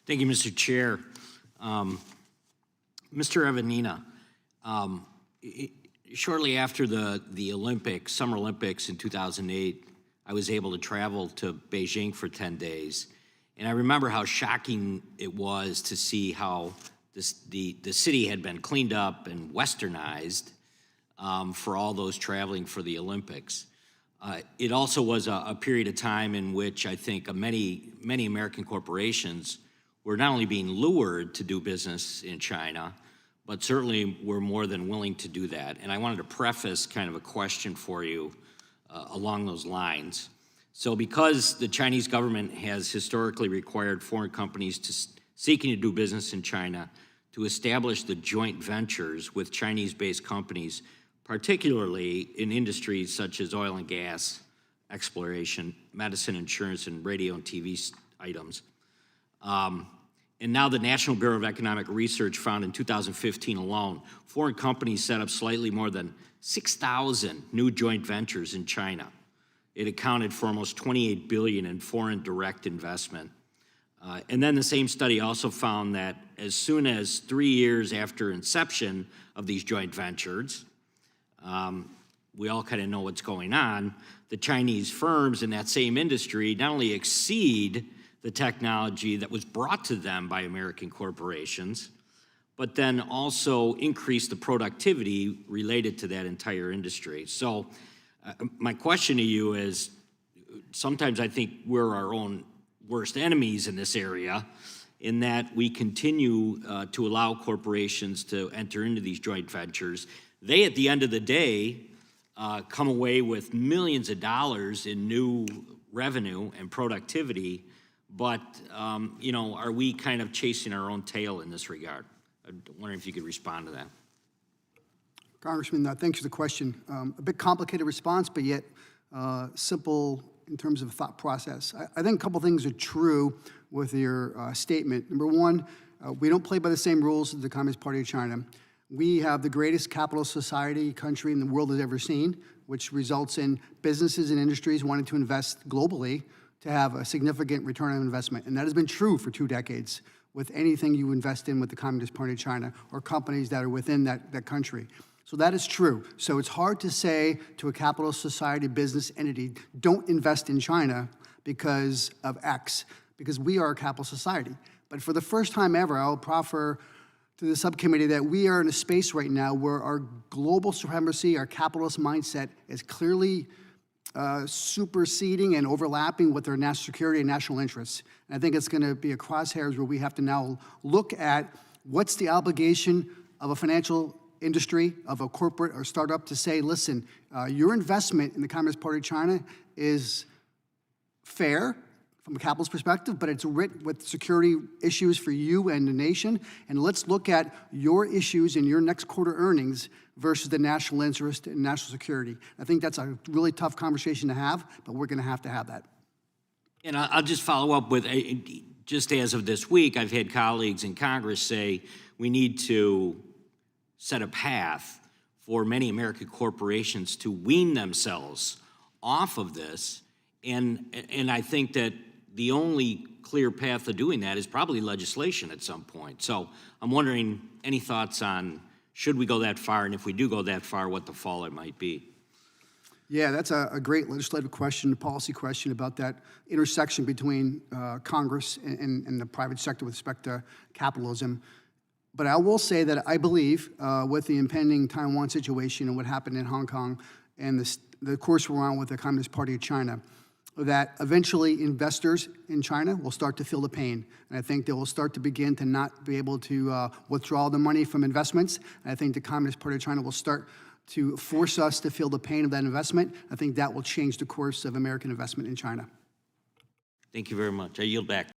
Thank you, Mr. Chair. Mr. Evanina, shortly after the Olympics, Summer Olympics in 2008, I was able to travel to Beijing for 10 days. And I remember how shocking it was to see how the city had been cleaned up and westernized for all those traveling for the Olympics. It also was a period of time in which I think many American corporations were not only being lured to do business in China, but certainly were more than willing to do that. And I wanted to preface kind of a question for you along those lines. So because the Chinese government has historically required foreign companies seeking to do business in China to establish the joint ventures with Chinese-based companies, particularly in industries such as oil and gas, exploration, medicine, insurance, and radio and TV items. And now the National Bureau of Economic Research found in 2015 alone, foreign companies set up slightly more than 6,000 new joint ventures in China. It accounted for almost $28 billion in foreign direct investment. And then the same study also found that as soon as 3 years after inception of these joint ventures, we all kind of know what's going on, the Chinese firms in that same industry not only exceed the technology that was brought to them by American corporations, but then also increase the productivity related to that entire industry. So my question to you is, sometimes I think we're our own worst enemies in this area, in that we continue to allow corporations to enter into these joint ventures. They, at the end of the day, come away with millions of dollars in new revenue and productivity, but are we kind of chasing our own tail in this regard? I'm wondering if you could respond to that. Congressman, thanks for the question. A bit complicated response, but yet simple in terms of thought process. I think a couple things are true with your statement. Number one, we don't play by the same rules as the Communist Party of China. We have the greatest capitalist society country in the world has ever seen, which results in businesses and industries wanting to invest globally to have a significant return on investment. And that has been true for 2 decades with anything you invest in with the Communist Party of China or companies that are within that country. So that is true. So it's hard to say to a capitalist society business entity, don't invest in China because of X, because we are a capitalist society. But for the first time ever, I'll proffer to the subcommittee that we are in a space right now where our global supremacy, our capitalist mindset is clearly superseding and overlapping with our national security and national interests. And I think it's going to be a crosshairs where we have to now look at what's the obligation of a financial industry, of a corporate or startup to say, listen, your investment in the Communist Party of China is fair from a capitalist perspective, but it's writ with security issues for you and the nation. And let's look at your issues in your next quarter earnings versus the national interest and national security. I think that's a really tough conversation to have, but we're going to have that. And I'll just follow up with, just as of this week, I've had colleagues in Congress say we need to set a path for many American corporations to wean themselves off of this. And I think that the only clear path to doing that is probably legislation at some point. So I'm wondering, any thoughts on should we go that far, and if we do go that far, what the fallout might be? Yeah, that's a great legislative question, a policy question about that intersection between Congress and the private sector with respect to capitalism. But I will say that I believe with the impending Taiwan situation and what happened in Hong Kong and the course we're on with the Communist Party of China, that eventually investors in China will start to feel the pain. And I think they will start to begin to not be able to withdraw the money from investments. And I think the Communist Party of China will start to force us to feel the pain of that investment. I think that will change the course of American investment in China. Thank you very much. I yield back.